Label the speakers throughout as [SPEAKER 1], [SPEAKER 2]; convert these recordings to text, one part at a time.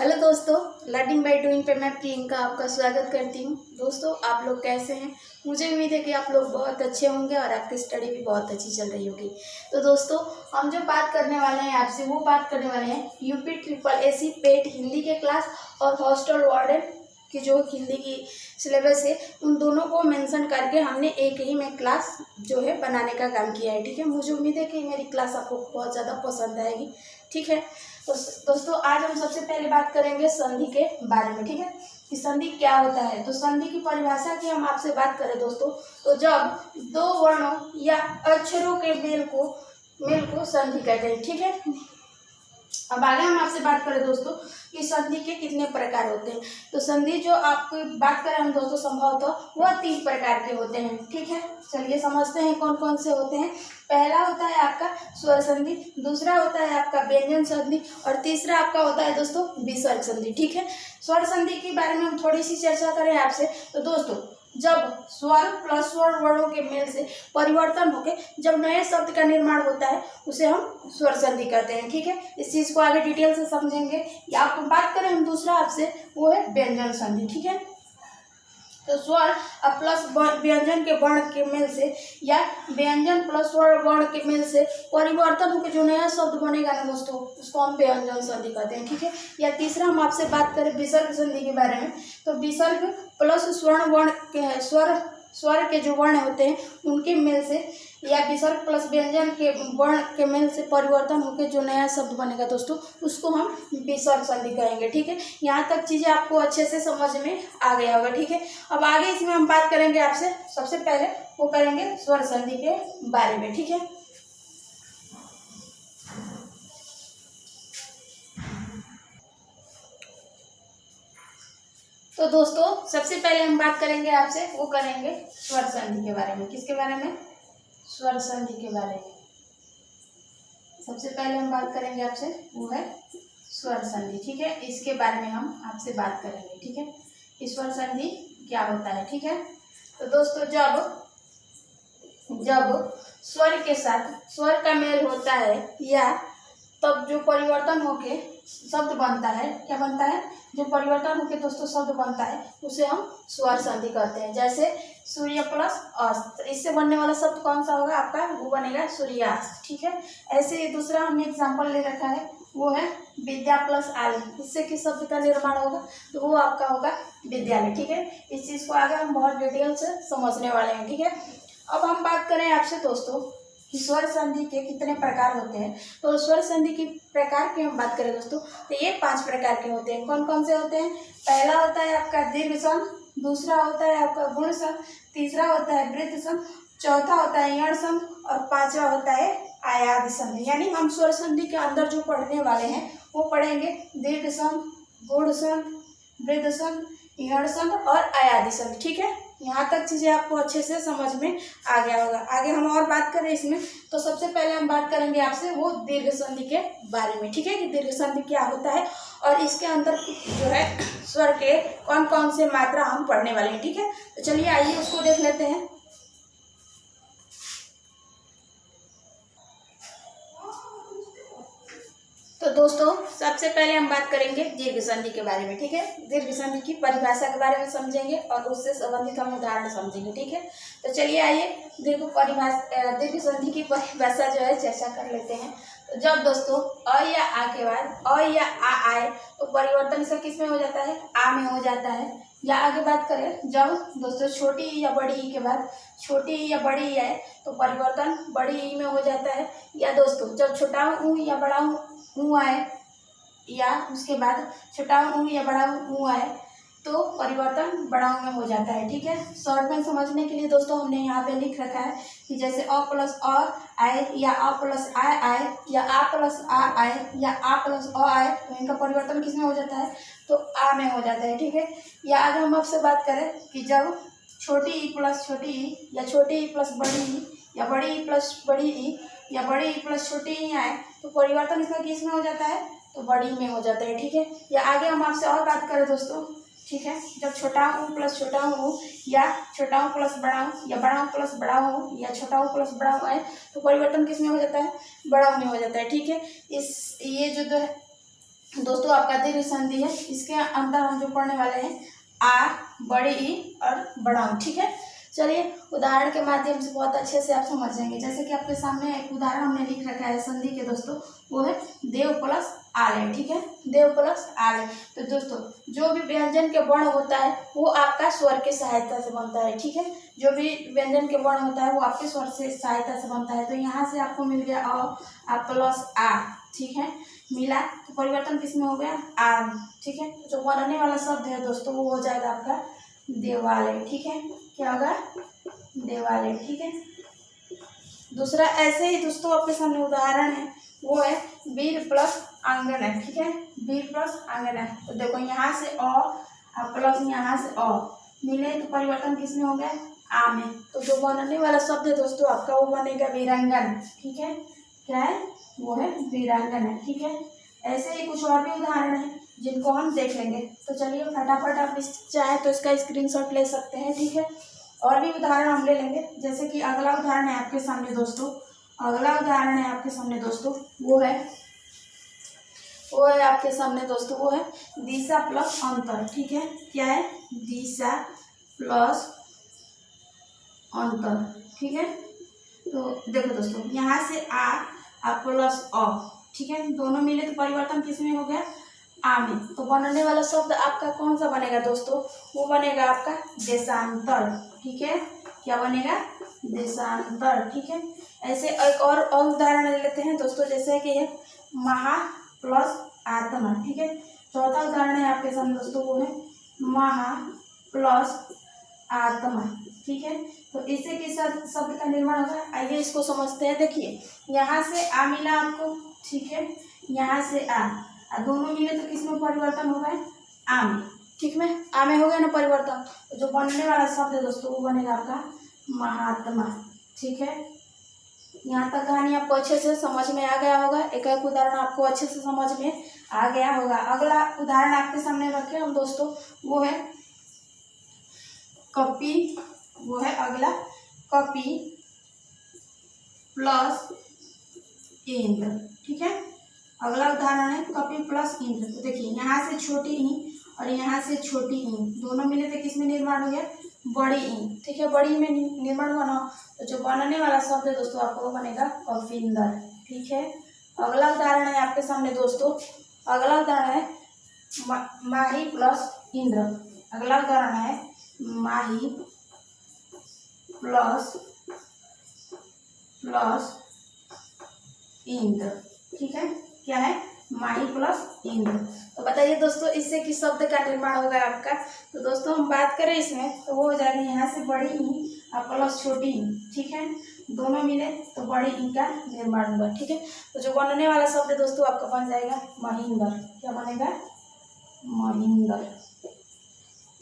[SPEAKER 1] Hello दोस्तों, learning by doing पे मैं प्रियंका आपका स्वागत करती हूँ। दोस्तों, आप लोग कैसे हैं? मुझे उम्मीद है कि आप लोग बहुत अच्छे होंगे और आपकी स्टडी भी बहुत अच्छी चल रही होगी। तो दोस्तों, हम जो बात करने वाले हैं आपसे वो बात करने वाले हैं यूपी ट्रिपल एसी पेट हिंदी के क्लास और हॉस्टल वार्डन की जो हिंदी की सिलेबस है उन दोनों को मेंशन करके हमने एक ही में क्लास जो है बनाने का काम किया है। ठीक है, मुझे उम्मीद है कि मेरी क्लास आपको बहुत ज़्यादा पसंद आएगी। ठीक है, तो दोस्तों आज हम सबसे पहले बात करेंगे संधि के बारे में। ठीक है, कि संधि क्या होता है। तो संधि की परिभाषा की हम आपसे बात करें दोस्तों, तो जब दो वर्णों या अक्षरों के मेल को संधि कहते हैं। ठीक है, अब आगे हम आपसे बात करें दोस्तों कि संधि के कितने प्रकार होते हैं। तो संधि जो आपको बात करें हम दोस्तों संभवतः वह 3 प्रकार के होते हैं। ठीक है, चलिए समझते हैं कौन कौन से होते हैं। पहला होता है आपका स्वर संधि, दूसरा होता है आपका व्यंजन संधि और तीसरा आपका होता है दोस्तों विसर्ग संधि। ठीक है, स्वर संधि के बारे में हम थोड़ी सी चर्चा करें आपसे। तो दोस्तों, जब स्वर प्लस स्वर वर्णों के मेल से परिवर्तन होकर जब नए शब्द का निर्माण होता है उसे हम स्वर संधि कहते हैं। ठीक है, इस चीज़ को आगे डिटेल से समझेंगे। या आपको बात करें हम दूसरा आपसे, वो है व्यंजन संधि। ठीक है, तो स्वर प्लस व्यंजन के वर्ण के मेल से या व्यंजन प्लस स्वर वर्ण के मेल से परिवर्तन होकर जो नया शब्द बनेगा ना दोस्तों, उसको हम व्यंजन संधि कहते हैं। ठीक है, या तीसरा हम आपसे बात करें विसर्ग संधि के बारे में। तो विसर्ग प्लस स्वर्ण वर्ण के स्वर के जो वर्ण होते हैं उनके मेल से या विसर्ग प्लस व्यंजन के वर्ण के मेल से परिवर्तन होकर जो नया शब्द बनेगा दोस्तों, उसको हम विसर्ग संधि कहेंगे। ठीक है, यहाँ तक चीज़ें आपको अच्छे से समझ में आ गया होगा। ठीक है, अब आगे इसमें हम बात करेंगे आपसे, सबसे पहले वो करेंगे स्वर संधि के बारे में। ठीक है, तो दोस्तों सबसे पहले हम बात करेंगे आपसे, वो करेंगे स्वर संधि के बारे में। किसके बारे में? स्वर संधि के बारे में सबसे पहले हम बात करेंगे आपसे, वो है स्वर संधि। ठीक है, इसके बारे में हम आपसे बात करेंगे। ठीक है, स्वर संधि क्या होता है। ठीक है, तो दोस्तों जब स्वर के साथ स्वर का मेल होता है या तब जो परिवर्तन होके शब्द बनता है, क्या बनता है? जो परिवर्तन होके दोस्तों शब्द बनता है उसे हम स्वर संधि कहते हैं। जैसे सूर्य प्लस अस्त, इससे बनने वाला शब्द कौन सा होगा आपका? वो बनेगा सूर्यास्त। ठीक है, ऐसे ही दूसरा हमने एग्जाम्पल ले रखा है, वो है विद्या प्लस आलय, इससे किस शब्द का निर्माण होगा? तो वो आपका होगा विद्यालय। ठीक है, इस चीज़ को आगे हम बहुत डिटेल से समझने वाले हैं। ठीक है, अब हम बात करें आपसे दोस्तों कि स्वर संधि के कितने प्रकार होते हैं। तो स्वर संधि की प्रकार की हम बात करें दोस्तों, तो ये 5 प्रकार के होते हैं। कौन कौन से होते हैं? पहला होता है आपका दीर्घ संध, दूसरा होता है आपका गुण संध, तीसरा होता है वृत्त संध, चौथा होता है यण संध और पांचवा होता है आयाद संधि। यानी हम स्वर संधि के अंदर जो पढ़ने वाले हैं वो पढ़ेंगे दीर्घ संध, गुण संध, वृत्त संध, यण संध और आयादी संधि। ठीक है, यहाँ तक चीज़ें आपको अच्छे से समझ में आ गया होगा। आगे हम और बात करें इसमें, तो सबसे पहले हम बात करेंगे आपसे वो दीर्घ संधि के बारे में। ठीक है, कि दीर्घ संधि क्या होता है और इसके अंदर जो है स्वर के कौन कौन से मात्रा हम पढ़ने वाले हैं। ठीक है, तो चलिए आइए उसको देख लेते हैं। तो दोस्तों सबसे पहले हम बात करेंगे दीर्घ संधि के बारे में। ठीक है, दीर्घ संधि की परिभाषा के बारे में समझेंगे और उससे संबंधित हम उदाहरण समझेंगे। ठीक है, तो चलिए आइए दीर्घ संधि की परिभाषा जो है चर्चा कर लेते हैं। तो जब दोस्तों अ या आ के बाद अ या आ आए तो परिवर्तन इसका किस में हो जाता है? आ में हो जाता है। या आगे बात करें जब दोस्तों छोटी ई या बड़ी ई के बाद छोटी ई या बड़ी ई आए तो परिवर्तन बड़ी ई में हो जाता है। या दोस्तों जब छोटा ऊ या बड़ा ऊ आए या उसके बाद छोटा ऊ या बड़ा ऊ आए तो परिवर्तन बड़ा ऊ में हो जाता है। ठीक है, शॉर्ट में समझने के लिए दोस्तों हमने यहाँ पे लिख रखा है कि जैसे अ प्लस अ आए या अ प्लस आ आए या आ प्लस आ आए या आ प्लस अ आए तो इनका परिवर्तन किस में हो जाता है? तो आ में हो जाता है। ठीक है, या आगे हम आपसे बात करें कि जब छोटी ई प्लस छोटी ई या छोटी ई प्लस बड़ी ई या बड़ी ई प्लस बड़ी ई या बड़ी ई प्लस छोटी ई आए तो परिवर्तन इसका किस में हो जाता है? तो बड़ी में हो जाता है। ठीक है, या आगे हम आपसे और बात करें दोस्तों, ठीक है, जब छोटा ऊ प्लस छोटा ऊ या छोटा ऊ प्लस बड़ा ऊ या बड़ा ऊ प्लस बड़ा ऊ या छोटा ऊ प्लस बड़ा ऊ आए तो परिवर्तन किस में हो जाता है? बड़ा ऊ में हो जाता है। ठीक है, इस ये जो दोस्तों आपका दीर्घ संधि है, इसके अंदर हम जो पढ़ने वाले हैं आ, बड़ी ई और बड़ा ऊ। ठीक है, चलिए उदाहरण के माध्यम से बहुत अच्छे से आप समझ जाएंगे। जैसे कि आपके सामने एक उदाहरण हमने लिख रखा है संधि के दोस्तों, वो है देव प्लस आलय। ठीक है, देव प्लस आलय। तो दोस्तों जो भी व्यंजन के वर्ण होता है वो आपका स्वर की सहायता से बनता है। ठीक है, जो भी व्यंजन के वर्ण होता है वो आपके स्वर से सहायता से बनता है। तो यहाँ से आपको मिल गया अ प्लस आ। ठीक है, मिला तो परिवर्तन किसमें हो गया, आ। ठीक है, जो बनने वाला शब्द है दोस्तों वो हो जाएगा आपका देवालय। ठीक है, क्या होगा, देवालय। ठीक है, दूसरा ऐसे ही दोस्तों आपके सामने उदाहरण है, वो है वीर प्लस आंगन है। ठीक है, वीर प्लस आंगन है। तो देखो यहाँ से अ प्लस यहाँ से अ मिले तो परिवर्तन किसमें हो गया, आ में। तो जो बनने वाला शब्द है दोस्तों आपका वो बनेगा वीरांगन। ठीक है, क्या है, वो है वीरांगन है। ठीक है, ऐसे ही कुछ और भी उदाहरण है जिनको हम देख लेंगे। तो चलिए फटाफट आप चाहे तो इसका स्क्रीनशॉट ले सकते हैं। ठीक है, और भी उदाहरण हम ले लेंगे। जैसे कि अगला उदाहरण है आपके सामने दोस्तों, अगला उदाहरण है आपके सामने दोस्तों, वो है आपके सामने दोस्तों, वो है दिशा प्लस अंतर। ठीक है, क्या है, दिशा प्लस अंतर। ठीक है, तो देखो दोस्तों यहाँ से आ प्लस अ। ठीक है, दोनों मिले तो परिवर्तन किसमें हो गया, आ में। तो बनने वाला शब्द आपका कौन सा बनेगा दोस्तों, वो बनेगा आपका देशांतर। ठीक है, क्या बनेगा, देशांतर। ठीक है, ऐसे एक और उदाहरण ले लेते हैं दोस्तों, जैसे कि है महा प्लस आत्मा। ठीक है, चौथा उदाहरण है आपके सामने दोस्तों, वो है महा प्लस आत्मा। ठीक है, तो इससे किस शब्द का निर्माण होगा, आइए इसको समझते हैं। देखिए यहाँ से आ मिला आपको। ठीक है, यहाँ से आ दोनों मिले तो किसमें परिवर्तन होगा, आ में। ठीक में, आ में हो गया ना परिवर्तन। तो जो बनने वाला शब्द है दोस्तों वो बनेगा आपका महात्मा। ठीक है, यहाँ तक कहानी आपको अच्छे से समझ में आ गया होगा। एक एक उदाहरण आपको अच्छे से समझ में आ गया होगा। अगला उदाहरण आपके सामने रखे हम दोस्तों, वो है कपि। वो है अगला कपि प्लस इंद्र। ठीक है, अगला उदाहरण है कपि प्लस इंद्र। तो देखिए यहाँ से छोटी ई और यहाँ से छोटी ई दोनों मिले तो किसमें निर्माण हो गया, बड़ी ई। ठीक है, बड़ी में निर्माण हुआ ना, तो जो बनने वाला शब्द है दोस्तों आपको वो बनेगा कपिंदर। ठीक है, अगला उदाहरण है आपके सामने दोस्तों, अगला उदाहरण है माही प्लस इंद्र। अगला उदाहरण है माही प्लस इंद्र। ठीक है, क्या है, माही प्लस इंद्र। तो बताइए दोस्तों इससे किस शब्द का निर्माण होगा आपका। तो दोस्तों हम बात करें इसमें तो वो हो जाएगा यहाँ से बड़ी ई और प्लस छोटी ई। ठीक है, दोनों मिले तो बड़ी ई का निर्माण होगा। ठीक है, तो जो बनने वाला शब्द है दोस्तों आपका बन जाएगा महिंदर। क्या बनेगा, महिंदर।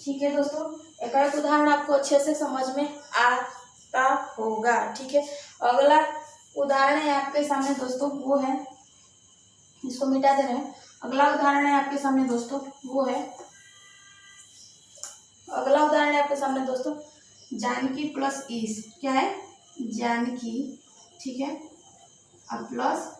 [SPEAKER 1] ठीक है दोस्तों, एक उदाहरण आपको अच्छे से समझ में आता होगा। ठीक है, अगला उदाहरण है आपके सामने दोस्तों, वो है, इसको मिटा दे रहे हैं। अगला उदाहरण है आपके सामने दोस्तों, वो है, अगला उदाहरण है आपके सामने दोस्तों जानकी प्लस ईस। क्या है, जानकी। ठीक है, अब प्लस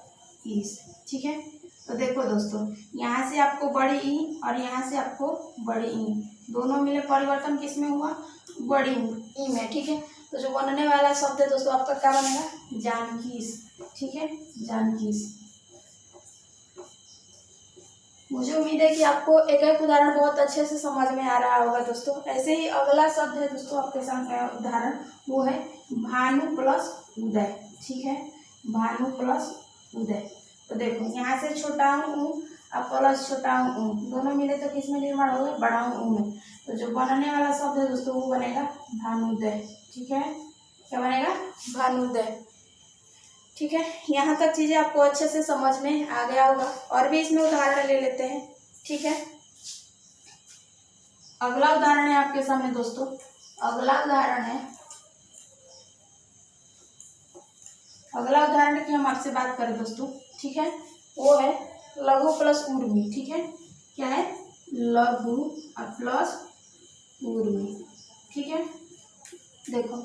[SPEAKER 1] ईस। ठीक है, तो देखो दोस्तों यहाँ से आपको बड़ी ई और यहाँ से आपको बड़ी ई दोनों मिले परिवर्तन किसमें हुआ, बड़ी ई में। ठीक है, तो जो बनने वाला शब्द है दोस्तों आपका क्या बनेगा, जानकीस। ठीक है, जानकीस। मुझे उम्मीद है कि आपको एक एक उदाहरण बहुत अच्छे से समझ में आ रहा होगा दोस्तों। ऐसे ही अगला शब्द है दोस्तों आपके सामने उदाहरण, वो है भानु प्लस उदय। ठीक है, भानु प्लस उदय। तो देखो यहाँ से छोटा ऊ और प्लस छोटा ऊ दोनों मिले तो किसमें निर्माण होगा, बड़ा ऊ में। तो जो बनने वाला शब्द है दोस्तों वो बनेगा भानुदय। ठीक है, क्या बनेगा, भानुदय। ठीक है, यहाँ तक चीजें आपको अच्छे से समझ में आ गया होगा। और भी इसमें उदाहरण ले लेते हैं। ठीक है, अगला उदाहरण है आपके सामने दोस्तों, अगला उदाहरण है, अगला उदाहरण की हम आपसे बात करें दोस्तों। ठीक है, वो है लघु प्लस ऊर्मी। ठीक है, क्या है, लघु प्लस ऊर्मी। ठीक है, देखो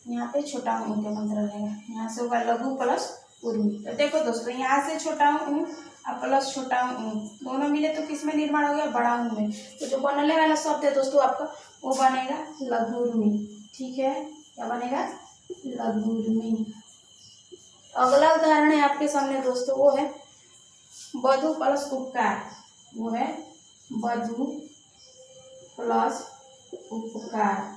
[SPEAKER 1] यहाँ पे छोटा ऊ के मंत्र रहेगा, यहाँ से होगा लघु प्लस ऊर्मी। तो देखो दोस्तों यहाँ से छोटा ऊ और प्लस छोटा ऊ दोनों मिले तो किस में निर्माण हो गया, बड़ा ऊ में। तो जो बनने वाला शब्द है दोस्तों आपका वो बनेगा लघुर्मी। ठीक है, क्या बनेगा, लघुर्मी। अगला उदाहरण है आपके सामने दोस्तों, वो है वधु प्लस उपकार। वो है वधु प्लस उपकार।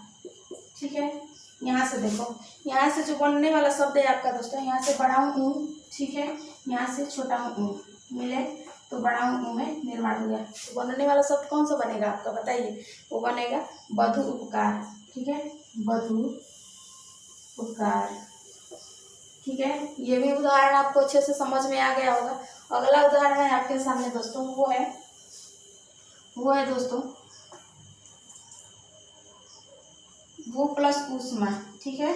[SPEAKER 1] ठीक है, यहाँ से देखो, यहाँ से जो बनने वाला शब्द है आपका दोस्तों, यहाँ से बड़ा ऊ, ठीक है, यहाँ से छोटा ऊ मिले तो बड़ा ऊ में निर्माण हो गया। तो बनने वाला शब्द कौन सा बनेगा आपका, बताइए। वो बनेगा वधु उपकार। ठीक है, वधु उपकार। ठीक है, ये भी उदाहरण आपको अच्छे से समझ में आ गया होगा। अगला उदाहरण है आपके सामने दोस्तों, वो है दोस्तों भू प्लस ऊष्मा। ठीक है,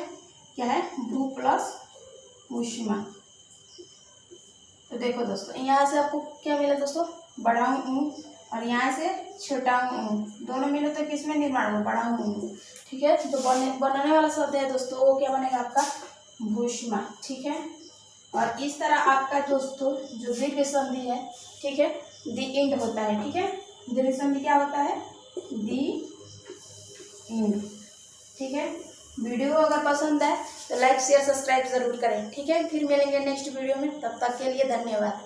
[SPEAKER 1] क्या है, भू प्लस ऊष्मा। तो देखो दोस्तों, यहाँ से आपको क्या मिला दोस्तों, बड़ा ऊ, और यहाँ से छोटा ऊ, दोनों मिले तो किस में निर्माण हो, बड़ा ऊ। ठीक है, तो बनने वाला शब्द है दोस्तों वो क्या बनेगा आपका, भूष्मा। ठीक है, और इस तरह आपका दोस्तों जो दीर्घ संधि है, ठीक है, दी इंड होता है। ठीक है, दीर्घ संधि क्या होता है, दी इंड। ठीक है, वीडियो अगर पसंद आए तो लाइक शेयर सब्सक्राइब जरूर करें। ठीक है, फिर मिलेंगे नेक्स्ट वीडियो में, तब तक के लिए धन्यवाद।